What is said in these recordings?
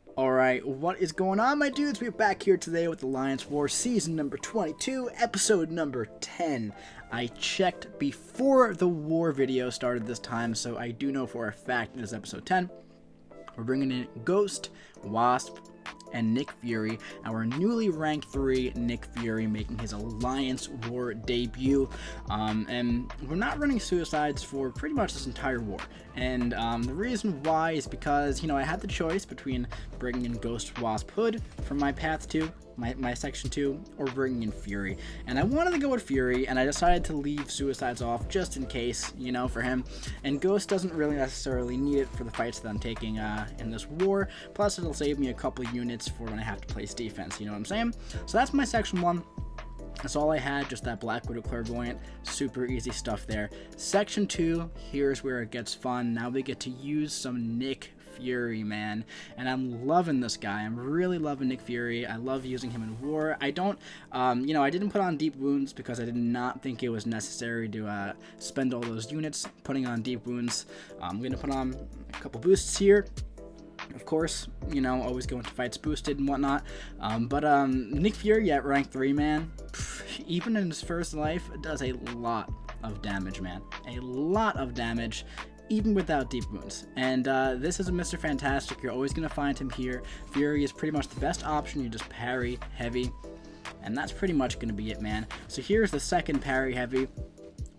Alright, what is going on, my dudes? We're back here today with Alliance War Season number 22, Episode number 10. I checked before the war video started this time, so I do know for a fact it is Episode 10. We're bringing in Ghost, Wasp, and Nick Fury, our newly ranked 3 Nick Fury making his Alliance War debut, and we're not running suicides for pretty much this entire war, and the reason why is because, I had the choice between bringing in Ghost, Wasp, Hood from my Path 2, my Section 2, or bringing in Fury, and I wanted to go with Fury, and I decided to leave suicides off just in case, for him, and Ghost doesn't really necessarily need it for the fights that I'm taking in this war, plus it'll save me a couple units for when I have to place defense, you know what I'm saying? So that's my Section 1. That's all I had, just that Black Widow Clairvoyant. Super easy stuff there. Section 2, here's where it gets fun. Now we get to use some Nick Fury, man. And I'm loving this guy. I'm really loving Nick Fury. I love using him in war. I don't, I didn't put on Deep Wounds because I did not think it was necessary to spend all those units putting on Deep Wounds. I'm going to put on a couple boosts here. Of course, always go into fights boosted and whatnot. But Nick Fury at rank 3, man, even in his first life, does a lot of damage, man. A lot of damage, even without deep wounds. And this is a Mr. Fantastic. You're always going to find him here. Fury is pretty much the best option. You just parry heavy, and that's pretty much going to be it, man. So here's the second parry heavy.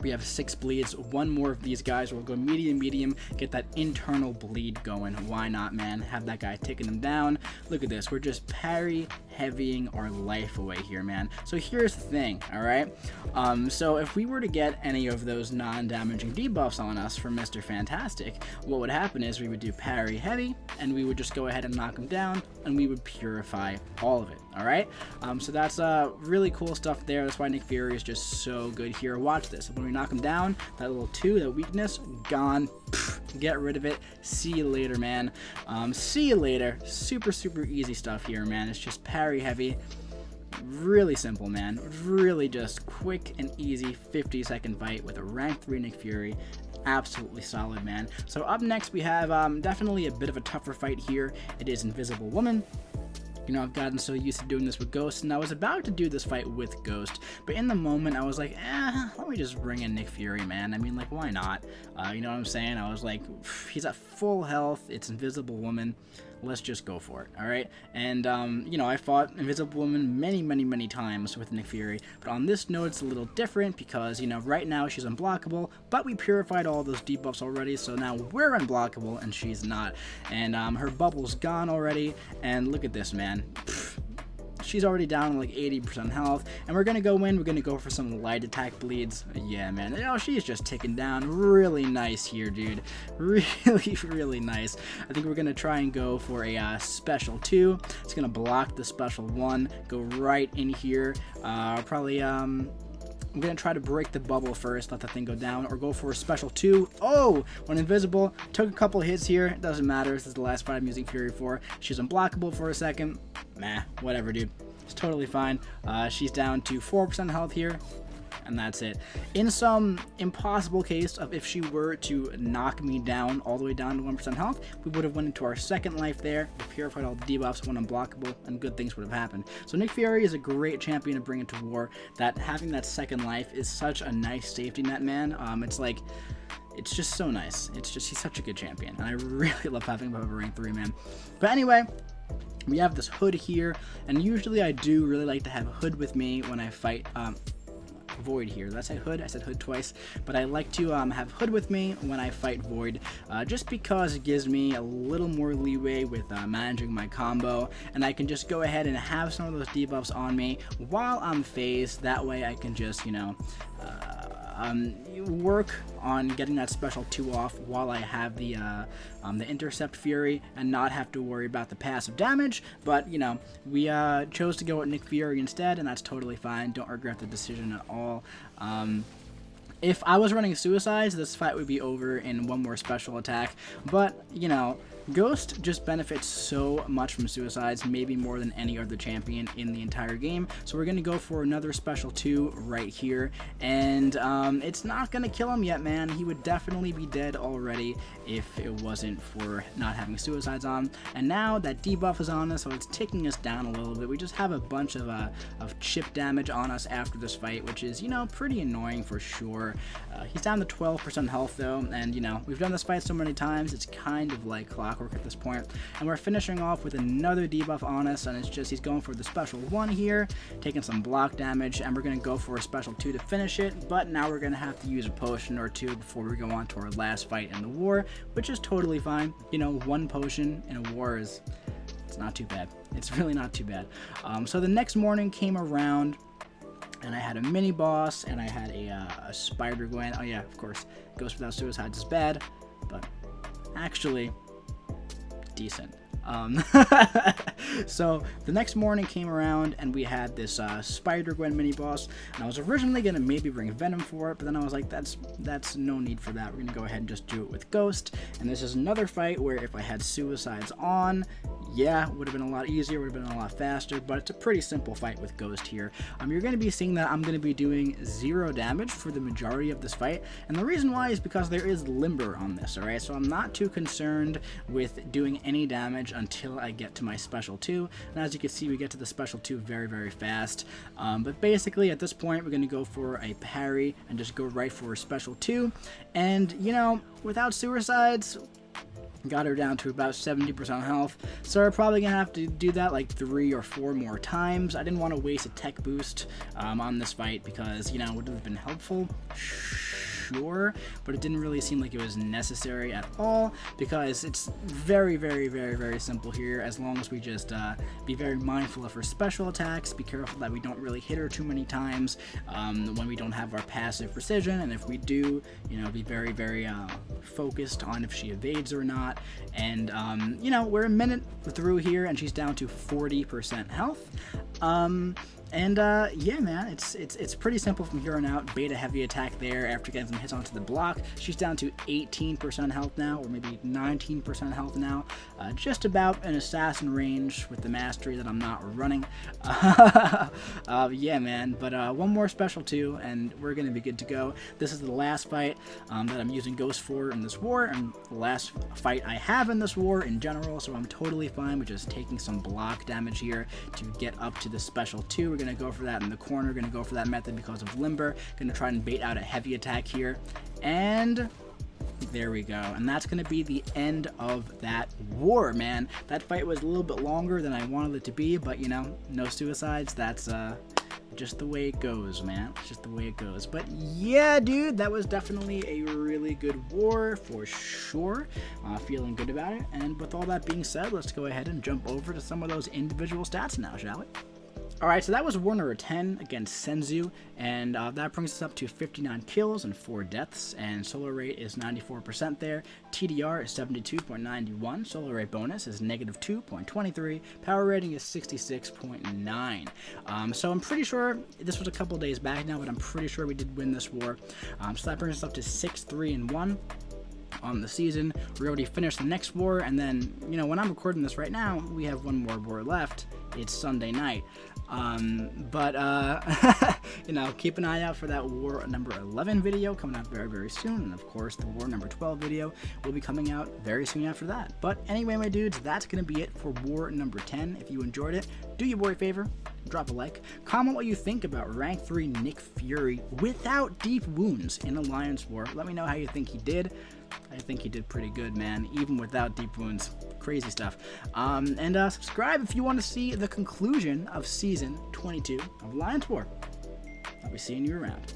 We have 6 bleeds, 1 more of these guys. We'll go medium, get that internal bleed going. Why not, man? Have that guy taking him down. Look at this. We're just parry heavying our life away here, man. So here's the thing, alright? So if we were to get any of those non-damaging debuffs on us from Mr. Fantastic, what would happen is we would do parry heavy, and we would just go ahead and knock him down, and we would purify all of it, alright? So that's really cool stuff there. That's why Nick Fury is just so good here. Watch this. When we knock him down, that little 2, that weakness, gone. Pfft, get rid of it. See you later, man. See you later. Super easy stuff here, man. It's just parry heavy. Really simple, man. Really just quick and easy 50-second fight with a rank 3 Nick Fury. Absolutely solid, man. So up next we have definitely a bit of a tougher fight here. It is Invisible Woman. I've gotten so used to doing this with Ghost, and I was about to do this fight with Ghost, but in the moment, I was like, let me just bring in Nick Fury, man. I mean, like, why not? You know what I'm saying? I was like, he's at full health, it's Invisible Woman, let's just go for it, alright? And, I fought Invisible Woman many times with Nick Fury, but on this note, it's a little different because, right now she's unblockable, but we purified all those debuffs already, so now we're unblockable and she's not. And her bubble's gone already, and look at this, man. She's already down to like 80% health, and we're gonna go in. We're gonna go for some light attack bleeds. Yeah, man. She's just ticking down. Really nice here, dude. Really nice. I think we're gonna try and go for a special 2. It's gonna block the special 1. Go right in here. Probably I'm gonna try to break the bubble first, let the thing go down, or go for a special 2. Oh, when invisible, took a couple hits here. It doesn't matter. This is the last fight I'm using Fury for. She's unblockable for a second. Nah, whatever, dude. It's totally fine. She's down to 4% health here, and that's it. In some impossible case of if she were to knock me down all the way down to 1% health, we would have went into our second life there. We purified all the debuffs, went unblockable, and good things would have happened. So Nick Fury is a great champion to bring into war. That having that second life is such a nice safety net, man. It's just so nice. He's such a good champion, and I really love having him over rank 3, man. But anyway, we have this Hood here, and usually I do really like to have Hood with me when I fight Void here. Did I say Hood? I said Hood twice, but I like to have Hood with me when I fight Void, just because it gives me a little more leeway with managing my combo, and I can just go ahead and have some of those debuffs on me while I'm phased. That way I can just, work on getting that special 2 off while I have the Intercept Fury and not have to worry about the passive damage. But, we chose to go with Nick Fury instead, and that's totally fine. Don't regret the decision at all. If I was running suicides, this fight would be over in one more special attack, but, you know, Ghost just benefits so much from suicides, maybe more than any other champion in the entire game. So we're going to go for another special 2 right here, and it's not going to kill him yet, man. He would definitely be dead already if it wasn't for not having suicides on. And now that debuff is on us, so it's ticking us down a little bit. We just have a bunch of chip damage on us after this fight, which is, you know, pretty annoying for sure. He's down to 12% health though, and you know, we've done this fight so many times, it's kind of like clockwork at this point. And we're finishing off with another debuff on us, and it's just he's going for the special 1 here, taking some block damage, and we're going to go for a special 2 to finish it. But now we're going to have to use a potion or 2 before we go on to our last fight in the war, which is totally fine. You know, 1 potion in a war is, it's not too bad. It's really not too bad. So the next morning came around, and I had a mini boss, and I had a Spider-Gwen. Oh yeah, of course, Ghost without suicides is bad, but actually decent. So the next morning came around, and we had this Spider-Gwen mini boss, and I was originally gonna maybe bring Venom for it, but then I was like, that's no need for that. We're gonna go ahead and just do it with Ghost. And this is another fight where if I had suicides on, yeah, would have been a lot easier, would have been a lot faster, but it's a pretty simple fight with Ghost here. You're going to be seeing that I'm going to be doing 0 damage for the majority of this fight, and the reason why is because there is Limber on this, alright? So I'm not too concerned with doing any damage until I get to my special 2, and as you can see, we get to the special 2 very, very fast. But basically, at this point, we're going to go for a parry and just go right for a special 2, and, you know, without suicides, got her down to about 70% health, so we're probably gonna have to do that like 3 or 4 more times. I didn't want to waste a tech boost on this fight because, you know, it would have been helpful, sure, but it didn't really seem like it was necessary at all because it's very, very, very, very simple here. As long as we just be very mindful of her special attacks, be careful that we don't really hit her too many times when we don't have our passive precision, and if we do, you know, be very, very focused on if she evades or not. And you know, we're a minute through here, and she's down to 40% health. Yeah, man, it's pretty simple from here on out. Beta heavy attack there after getting some hits onto the block. She's down to 18% health now, or maybe 19% health now. Just about an assassin range with the mastery that I'm not running. Yeah, man, but 1 more special 2, and we're gonna be good to go. This is the last fight that I'm using Ghost for in this war, and the last fight I have in this war in general, so I'm totally fine with just taking some block damage here to get up to the special 2. We're gonna go for that in the corner, gonna go for that method because of Limber, gonna try and bait out a heavy attack here, and there we go. And that's gonna be the end of that war, man. That fight was a little bit longer than I wanted it to be, but you know, no suicides, that's just the way it goes, man. It's just the way it goes. But yeah, dude, that was definitely a really good war for sure. Feeling good about it. And with all that being said, let's go ahead and jump over to some of those individual stats now, shall we? Alright, so that was war number 10 against S3NSU, and that brings us up to 59 kills and 4 deaths, and solo rate is 94% there, TDR is 72.91, solo rate bonus is -2.23, power rating is 66.9. So I'm pretty sure, this was a couple days back now, but I'm pretty sure we did win this war. So that brings us up to 6-3-1. On the season. We already finished the next war, and then, you know, when I'm recording this right now, we have 1 more war left. It's Sunday night. You know, keep an eye out for that war number 11 video coming out very, very soon, and of course the war number 12 video will be coming out very soon after that. But anyway, my dudes, that's gonna be it for war number 10. If you enjoyed it, do your boy a favor, drop a like, comment what you think about rank 3 Nick Fury without deep wounds in Alliance War. Let me know how you think he did. I think he did pretty good, man, even without deep wounds. Crazy stuff. And subscribe if you want to see the conclusion of Season 22 of Alliance War. I'll be seeing you around.